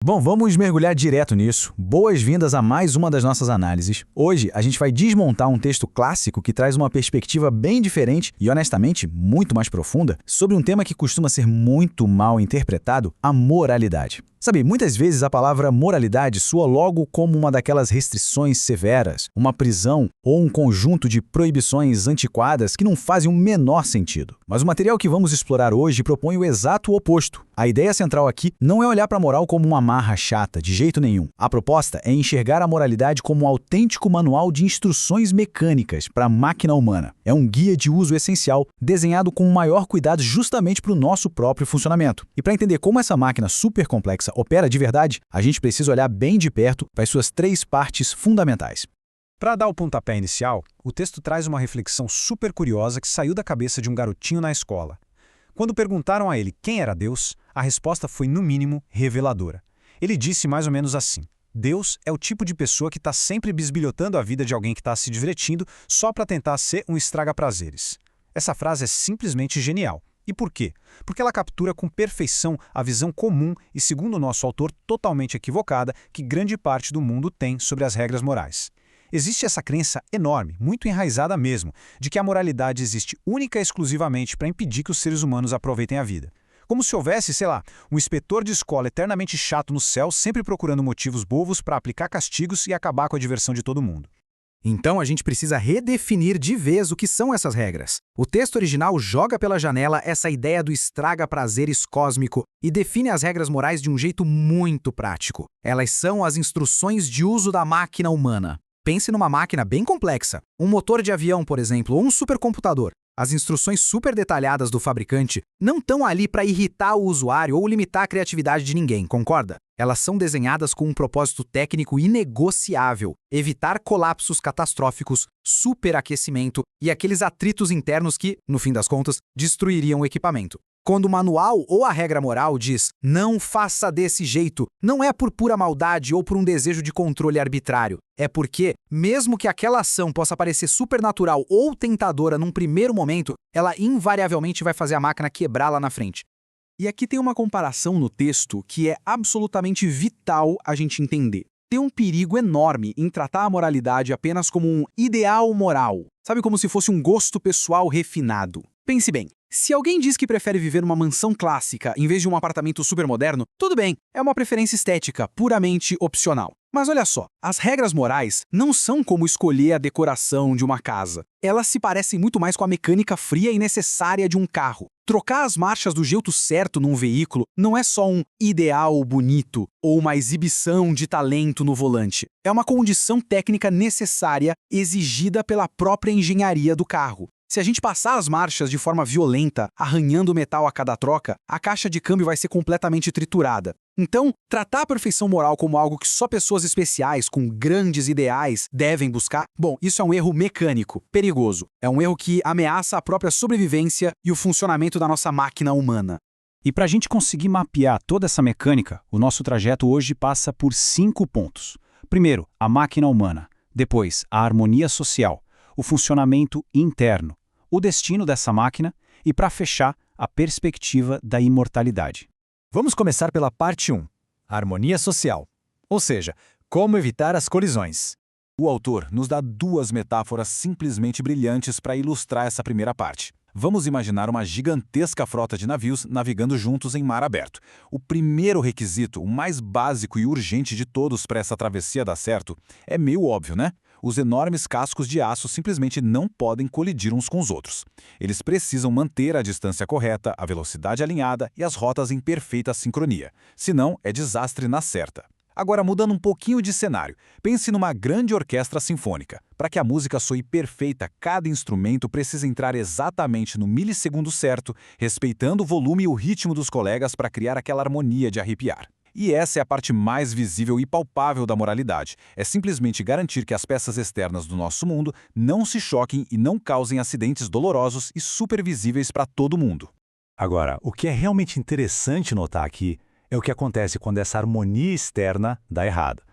Bom, vamos mergulhar direto nisso. Boas-vindas a mais uma das nossas análises. Hoje a gente vai desmontar um texto clássico que traz uma perspectiva bem diferente e, honestamente, muito mais profunda sobre um tema que costuma ser muito mal interpretado, a moralidade. Sabe, muitas vezes a palavra moralidade soa logo como uma daquelas restrições severas, uma prisão ou um conjunto de proibições antiquadas que não fazem o menor sentido. Mas o material que vamos explorar hoje propõe o exato oposto. A ideia central aqui não é olhar para a moral como uma marra chata, de jeito nenhum. A proposta é enxergar a moralidade como um autêntico manual de instruções mecânicas para a máquina humana. É um guia de uso essencial, desenhado com o maior cuidado justamente para o nosso próprio funcionamento. E para entender como essa máquina super complexa opera de verdade, a gente precisa olhar bem de perto para as suas três partes fundamentais. Para dar o pontapé inicial, o texto traz uma reflexão super curiosa que saiu da cabeça de um garotinho na escola. Quando perguntaram a ele quem era Deus, a resposta foi, no mínimo, reveladora. Ele disse mais ou menos assim: Deus é o tipo de pessoa que está sempre bisbilhotando a vida de alguém que está se divertindo só para tentar ser um estraga-prazeres. Essa frase é simplesmente genial. E por quê? Porque ela captura com perfeição a visão comum e, segundo o nosso autor, totalmente equivocada que grande parte do mundo tem sobre as regras morais. Existe essa crença enorme, muito enraizada mesmo, de que a moralidade existe única e exclusivamente para impedir que os seres humanos aproveitem a vida. Como se houvesse, sei lá, um inspetor de escola eternamente chato no céu, sempre procurando motivos bobos para aplicar castigos e acabar com a diversão de todo mundo. Então a gente precisa redefinir de vez o que são essas regras. O texto original joga pela janela essa ideia do estraga-prazeres cósmico e define as regras morais de um jeito muito prático. Elas são as instruções de uso da máquina humana. Pense numa máquina bem complexa, um motor de avião, por exemplo, ou um supercomputador. As instruções super detalhadas do fabricante não estão ali para irritar o usuário ou limitar a criatividade de ninguém, concorda? Elas são desenhadas com um propósito técnico inegociável: evitar colapsos catastróficos, superaquecimento e aqueles atritos internos que, no fim das contas, destruiriam o equipamento. Quando o manual ou a regra moral diz "não faça desse jeito", não é por pura maldade ou por um desejo de controle arbitrário. É porque, mesmo que aquela ação possa parecer supernatural ou tentadora num primeiro momento, ela invariavelmente vai fazer a máquina quebrar lá na frente. E aqui tem uma comparação no texto que é absolutamente vital a gente entender. Tem um perigo enorme em tratar a moralidade apenas como um ideal moral. Sabe, como se fosse um gosto pessoal refinado. Pense bem, se alguém diz que prefere viver numa mansão clássica em vez de um apartamento supermoderno, tudo bem, é uma preferência estética, puramente opcional. Mas olha só, as regras morais não são como escolher a decoração de uma casa. Elas se parecem muito mais com a mecânica fria e necessária de um carro. Trocar as marchas do jeito certo num veículo não é só um ideal bonito ou uma exibição de talento no volante. É uma condição técnica necessária exigida pela própria engenharia do carro. Se a gente passar as marchas de forma violenta, arranhando o metal a cada troca, a caixa de câmbio vai ser completamente triturada. Então, tratar a perfeição moral como algo que só pessoas especiais, com grandes ideais, devem buscar, bom, isso é um erro mecânico, perigoso. É um erro que ameaça a própria sobrevivência e o funcionamento da nossa máquina humana. E para a gente conseguir mapear toda essa mecânica, o nosso trajeto hoje passa por 5 pontos. Primeiro, a máquina humana. Depois, a harmonia social. O funcionamento interno. O destino dessa máquina e, para fechar, a perspectiva da imortalidade. Vamos começar pela parte 1, a harmonia social, ou seja, como evitar as colisões. O autor nos dá duas metáforas simplesmente brilhantes para ilustrar essa primeira parte. Vamos imaginar uma gigantesca frota de navios navegando juntos em mar aberto. O primeiro requisito, o mais básico e urgente de todos para essa travessia dar certo, é meio óbvio, né? Os enormes cascos de aço simplesmente não podem colidir uns com os outros. Eles precisam manter a distância correta, a velocidade alinhada e as rotas em perfeita sincronia. Senão, é desastre na certa. Agora, mudando um pouquinho de cenário, pense numa grande orquestra sinfônica. Para que a música soe perfeita, cada instrumento precisa entrar exatamente no milissegundo certo, respeitando o volume e o ritmo dos colegas para criar aquela harmonia de arrepiar. E essa é a parte mais visível e palpável da moralidade. É simplesmente garantir que as peças externas do nosso mundo não se choquem e não causem acidentes dolorosos e supervisíveis para todo mundo. Agora, o que é realmente interessante notar aqui é o que acontece quando essa harmonia externa dá errado.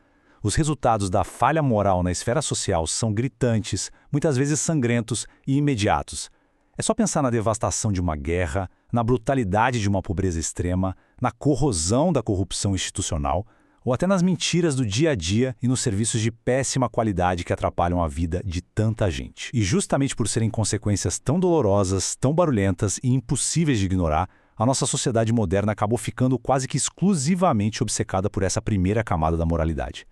Os resultados da falha moral na esfera social são gritantes, muitas vezes sangrentos e imediatos. É só pensar na devastação de uma guerra, na brutalidade de uma pobreza extrema, na corrosão da corrupção institucional, ou até nas mentiras do dia a dia e nos serviços de péssima qualidade que atrapalham a vida de tanta gente. E justamente por serem consequências tão dolorosas, tão barulhentas e impossíveis de ignorar, a nossa sociedade moderna acabou ficando quase que exclusivamente obcecada por essa primeira camada da moralidade.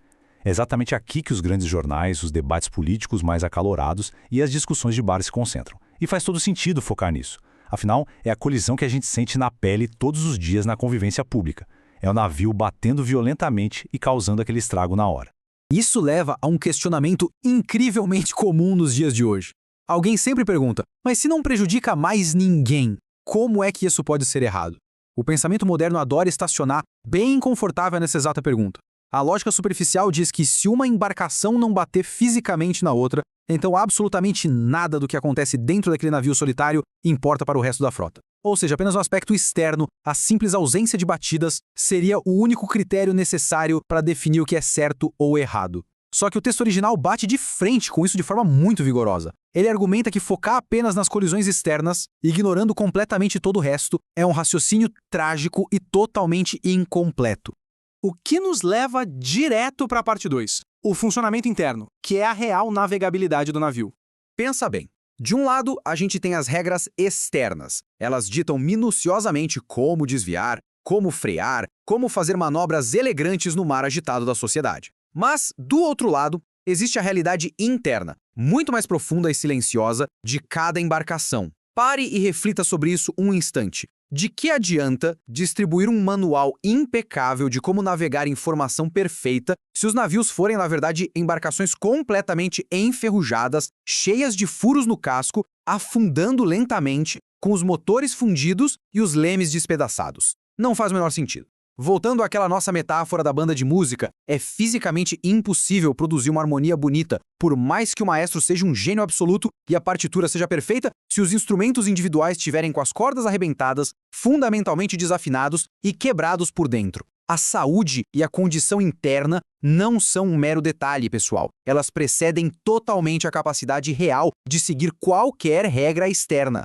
É exatamente aqui que os grandes jornais, os debates políticos mais acalorados e as discussões de bar se concentram. E faz todo sentido focar nisso. Afinal, é a colisão que a gente sente na pele todos os dias na convivência pública. É o navio batendo violentamente e causando aquele estrago na hora. Isso leva a um questionamento incrivelmente comum nos dias de hoje. Alguém sempre pergunta, mas se não prejudica mais ninguém, como é que isso pode ser errado? O pensamento moderno adora estacionar bem confortável nessa exata pergunta. A lógica superficial diz que se uma embarcação não bater fisicamente na outra, então absolutamente nada do que acontece dentro daquele navio solitário importa para o resto da frota. Ou seja, apenas o aspecto externo, a simples ausência de batidas, seria o único critério necessário para definir o que é certo ou errado. Só que o texto original bate de frente com isso de forma muito vigorosa. Ele argumenta que focar apenas nas colisões externas, ignorando completamente todo o resto, é um raciocínio trágico e totalmente incompleto. O que nos leva direto para a parte 2, o funcionamento interno, que é a real navegabilidade do navio. Pensa bem. De um lado, a gente tem as regras externas. Elas ditam minuciosamente como desviar, como frear, como fazer manobras elegantes no mar agitado da sociedade. Mas, do outro lado, existe a realidade interna, muito mais profunda e silenciosa, de cada embarcação. Pare e reflita sobre isso um instante. De que adianta distribuir um manual impecável de como navegar em formação perfeita se os navios forem, na verdade, embarcações completamente enferrujadas, cheias de furos no casco, afundando lentamente, com os motores fundidos e os lemes despedaçados? Não faz o menor sentido. Voltando àquela nossa metáfora da banda de música, é fisicamente impossível produzir uma harmonia bonita, por mais que o maestro seja um gênio absoluto e a partitura seja perfeita, se os instrumentos individuais estiverem com as cordas arrebentadas, fundamentalmente desafinados e quebrados por dentro. A saúde e a condição interna não são um mero detalhe, pessoal. Elas precedem totalmente a capacidade real de seguir qualquer regra externa.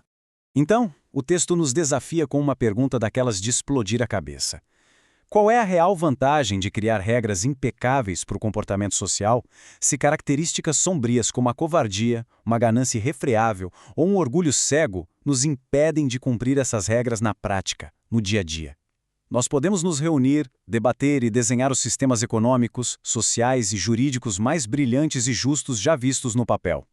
Então, o texto nos desafia com uma pergunta daquelas de explodir a cabeça. Qual é a real vantagem de criar regras impecáveis para o comportamento social se características sombrias como a covardia, uma ganância irrefreável ou um orgulho cego nos impedem de cumprir essas regras na prática, no dia a dia? Nós podemos nos reunir, debater e desenhar os sistemas econômicos, sociais e jurídicos mais brilhantes e justos já vistos no papel.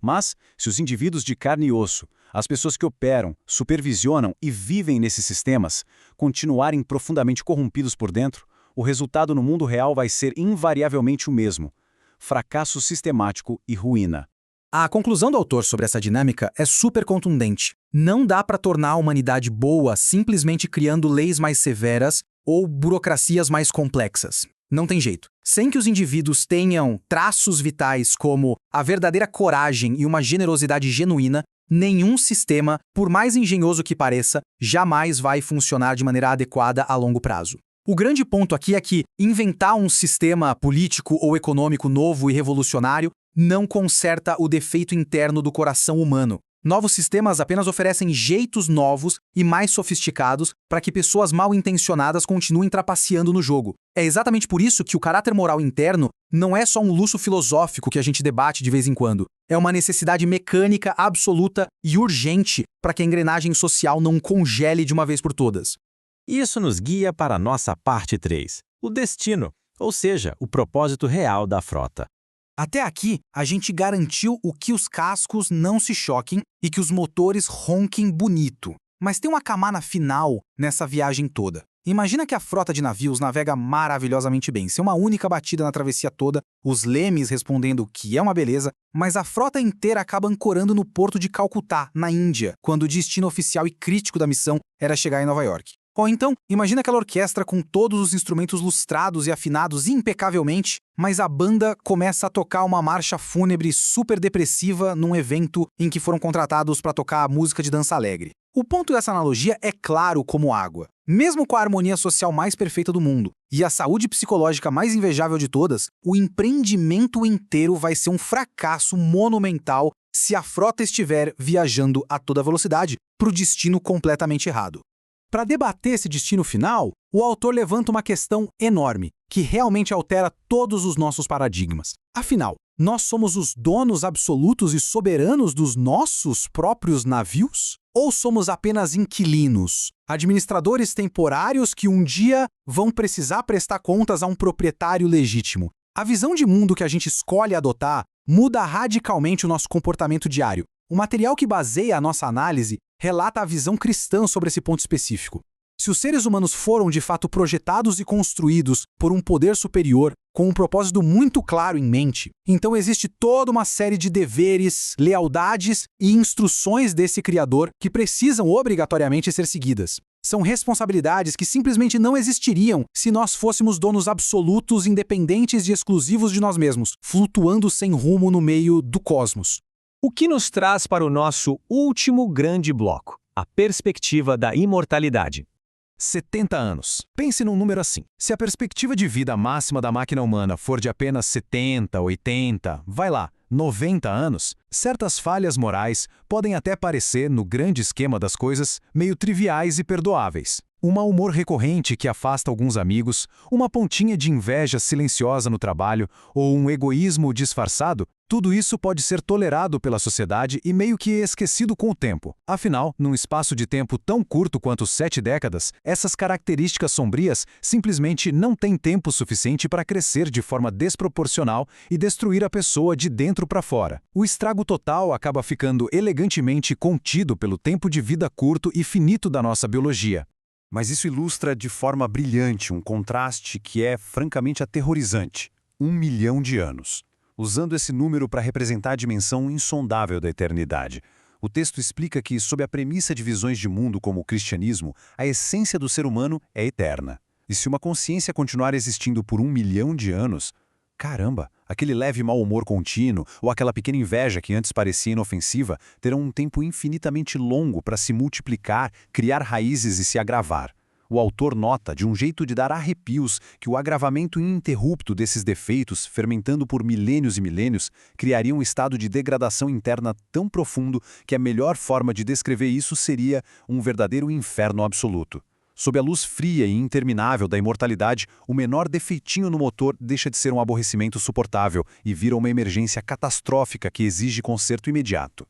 Mas, se os indivíduos de carne e osso, as pessoas que operam, supervisionam e vivem nesses sistemas, continuarem profundamente corrompidos por dentro, o resultado no mundo real vai ser invariavelmente o mesmo: fracasso sistemático e ruína. A conclusão do autor sobre essa dinâmica é super contundente. Não dá para tornar a humanidade boa simplesmente criando leis mais severas ou burocracias mais complexas. Não tem jeito. Sem que os indivíduos tenham traços vitais como a verdadeira coragem e uma generosidade genuína, nenhum sistema, por mais engenhoso que pareça, jamais vai funcionar de maneira adequada a longo prazo. O grande ponto aqui é que inventar um sistema político ou econômico novo e revolucionário não conserta o defeito interno do coração humano. Novos sistemas apenas oferecem jeitos novos e mais sofisticados para que pessoas mal intencionadas continuem trapaceando no jogo. É exatamente por isso que o caráter moral interno não é só um luxo filosófico que a gente debate de vez em quando. É uma necessidade mecânica absoluta e urgente para que a engrenagem social não congele de uma vez por todas. Isso nos guia para a nossa parte 3, o destino, ou seja, o propósito real da frota. Até aqui, a gente garantiu o que os cascos não se choquem e que os motores ronquem bonito. Mas tem uma camada final nessa viagem toda. Imagina que a frota de navios navega maravilhosamente bem, sem uma única batida na travessia toda, os lemes respondendo que é uma beleza, mas a frota inteira acaba ancorando no porto de Calcutá, na Índia, quando o destino oficial e crítico da missão era chegar em Nova York. Ou então, imagina aquela orquestra com todos os instrumentos lustrados e afinados impecavelmente, mas a banda começa a tocar uma marcha fúnebre super depressiva num evento em que foram contratados para tocar música de dança alegre. O ponto dessa analogia é claro como água. Mesmo com a harmonia social mais perfeita do mundo e a saúde psicológica mais invejável de todas, o empreendimento inteiro vai ser um fracasso monumental se a frota estiver viajando a toda velocidade para o destino completamente errado. Para debater esse destino final, o autor levanta uma questão enorme, que realmente altera todos os nossos paradigmas. Afinal, nós somos os donos absolutos e soberanos dos nossos próprios navios? Ou somos apenas inquilinos, administradores temporários que um dia vão precisar prestar contas a um proprietário legítimo? A visão de mundo que a gente escolhe adotar muda radicalmente o nosso comportamento diário. O material que baseia a nossa análise relata a visão cristã sobre esse ponto específico. Se os seres humanos foram de fato projetados e construídos por um poder superior com um propósito muito claro em mente, então existe toda uma série de deveres, lealdades e instruções desse Criador que precisam obrigatoriamente ser seguidas. São responsabilidades que simplesmente não existiriam se nós fôssemos donos absolutos, independentes e exclusivos de nós mesmos, flutuando sem rumo no meio do cosmos. O que nos traz para o nosso último grande bloco, a perspectiva da imortalidade. 70 anos. Pense num número assim. Se a perspectiva de vida máxima da máquina humana for de apenas 70, 80, vai lá, 90 anos, certas falhas morais podem até parecer, no grande esquema das coisas, meio triviais e perdoáveis. Um mau humor recorrente que afasta alguns amigos, uma pontinha de inveja silenciosa no trabalho ou um egoísmo disfarçado, tudo isso pode ser tolerado pela sociedade e meio que esquecido com o tempo. Afinal, num espaço de tempo tão curto quanto 7 décadas, essas características sombrias simplesmente não têm tempo suficiente para crescer de forma desproporcional e destruir a pessoa de dentro para fora. O estrago total acaba ficando elegantemente contido pelo tempo de vida curto e finito da nossa biologia. Mas isso ilustra de forma brilhante um contraste que é francamente aterrorizante. 1 milhão de anos. Usando esse número para representar a dimensão insondável da eternidade. O texto explica que, sob a premissa de visões de mundo como o cristianismo, a essência do ser humano é eterna. E se uma consciência continuar existindo por 1 milhão de anos, caramba, aquele leve mau humor contínuo ou aquela pequena inveja que antes parecia inofensiva terão um tempo infinitamente longo para se multiplicar, criar raízes e se agravar. O autor nota, de um jeito de dar arrepios, que o agravamento ininterrupto desses defeitos, fermentando por milênios e milênios, criaria um estado de degradação interna tão profundo que a melhor forma de descrever isso seria um verdadeiro inferno absoluto. Sob a luz fria e interminável da imortalidade, o menor defeitinho no motor deixa de ser um aborrecimento suportável e vira uma emergência catastrófica que exige conserto imediato.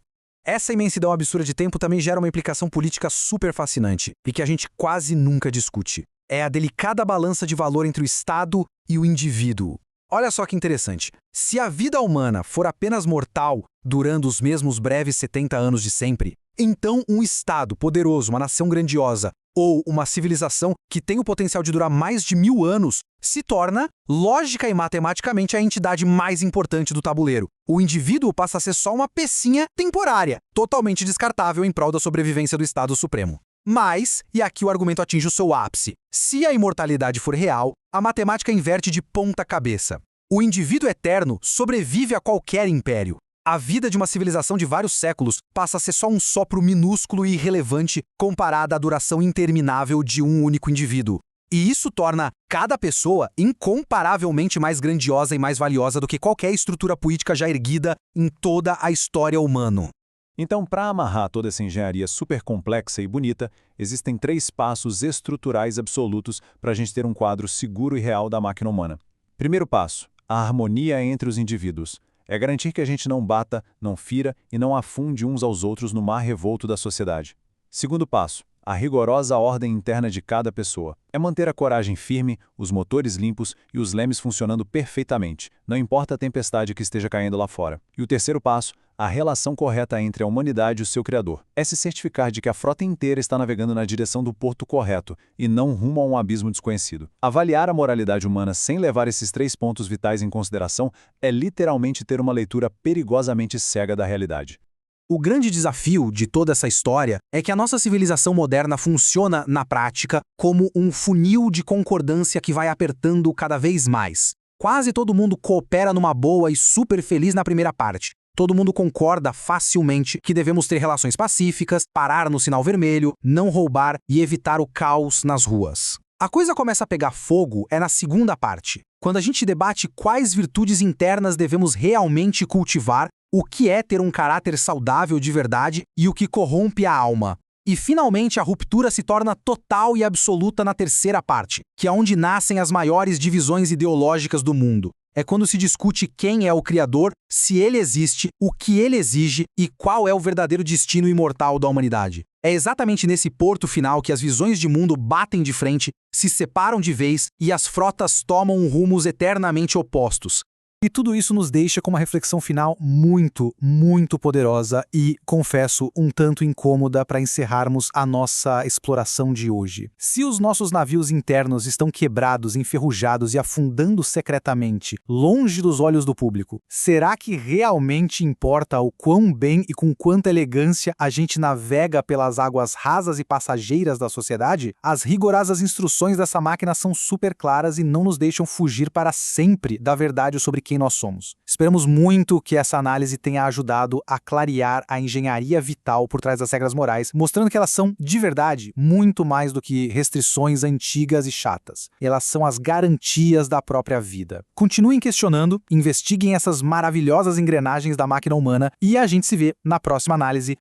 Essa imensidão absurda de tempo também gera uma implicação política super fascinante e que a gente quase nunca discute. É a delicada balança de valor entre o Estado e o indivíduo. Olha só que interessante. Se a vida humana for apenas mortal, durando os mesmos breves 70 anos de sempre, então um Estado poderoso, uma nação grandiosa, ou uma civilização que tem o potencial de durar mais de 1000 anos, se torna, lógica e matematicamente, a entidade mais importante do tabuleiro. O indivíduo passa a ser só uma pecinha temporária, totalmente descartável em prol da sobrevivência do Estado Supremo. Mas, e aqui o argumento atinge o seu ápice, se a imortalidade for real, a matemática inverte de ponta cabeça. O indivíduo eterno sobrevive a qualquer império. A vida de uma civilização de vários séculos passa a ser só um sopro minúsculo e irrelevante comparada à duração interminável de um único indivíduo. E isso torna cada pessoa incomparavelmente mais grandiosa e mais valiosa do que qualquer estrutura política já erguida em toda a história humana. Então, para amarrar toda essa engenharia super complexa e bonita, existem 3 passos estruturais absolutos para a gente ter um quadro seguro e real da máquina humana. Primeiro passo, a harmonia entre os indivíduos. É garantir que a gente não bata, não fira e não afunde uns aos outros no mar revolto da sociedade. Segundo passo, a rigorosa ordem interna de cada pessoa. É manter a coragem firme, os motores limpos e os lemes funcionando perfeitamente, não importa a tempestade que esteja caindo lá fora. E o terceiro passo, a relação correta entre a humanidade e o seu Criador. É se certificar de que a frota inteira está navegando na direção do porto correto e não rumo a um abismo desconhecido. Avaliar a moralidade humana sem levar esses 3 pontos vitais em consideração é literalmente ter uma leitura perigosamente cega da realidade. O grande desafio de toda essa história é que a nossa civilização moderna funciona, na prática, como um funil de concordância que vai apertando cada vez mais. Quase todo mundo coopera numa boa e super feliz na primeira parte. Todo mundo concorda facilmente que devemos ter relações pacíficas, parar no sinal vermelho, não roubar e evitar o caos nas ruas. A coisa começa a pegar fogo na segunda parte, quando a gente debate quais virtudes internas devemos realmente cultivar, o que é ter um caráter saudável de verdade e o que corrompe a alma. E, finalmente, a ruptura se torna total e absoluta na terceira parte, que é onde nascem as maiores divisões ideológicas do mundo. É quando se discute quem é o Criador, se ele existe, o que ele exige e qual é o verdadeiro destino imortal da humanidade. É exatamente nesse porto final que as visões de mundo batem de frente, se separam de vez e as frotas tomam rumos eternamente opostos. E tudo isso nos deixa com uma reflexão final muito, muito poderosa e, confesso, um tanto incômoda para encerrarmos a nossa exploração de hoje. Se os nossos navios internos estão quebrados, enferrujados e afundando secretamente, longe dos olhos do público, será que realmente importa o quão bem e com quanta elegância a gente navega pelas águas rasas e passageiras da sociedade? As rigorosas instruções dessa máquina são super claras e não nos deixam fugir para sempre da verdade sobre quem nós somos. Esperamos muito que essa análise tenha ajudado a clarear a engenharia vital por trás das regras morais, mostrando que elas são, de verdade, muito mais do que restrições antigas e chatas. Elas são as garantias da própria vida. Continuem questionando, investiguem essas maravilhosas engrenagens da máquina humana e a gente se vê na próxima análise